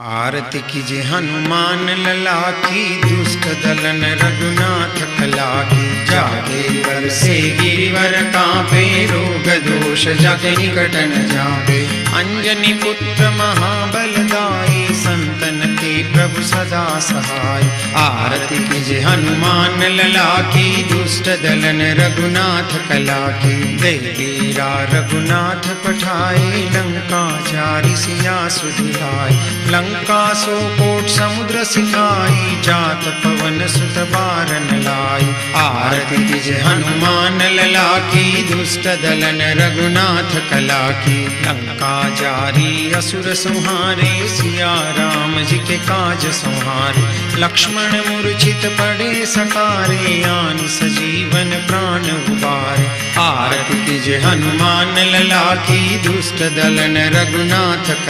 आरती कीजे हनुमान लला की, दुष्ट दलन रघुनाथ कला की। जाके वर से गिरिवर कांपे, रोग दोष जाके निकट न जावे। अंजनी पुत्र महाबलदाई, संतन के प्रभु सदा सहाय। आरती कीजे हनुमान लला की, दुष्ट दलन रघुनाथ कला की। देवीरा रघुनाथ पठाए, लंका चारि सिया सुधियाए। लंका सो कोट समुद्र सिखाई, जात पवन सुत बारन लाई। आरती कीजे हनुमान लला की, दुष्ट दलन रघुनाथ कला की। लंका जारी असुर संहारे, सिया राम जी के काज संहारे। लक्ष्मण मूर्छित पड़े सकारे, आन सजीवन प्राण उबारे। आरती कीजे हनुमान लला की, दुष्ट दलन रघुनाथ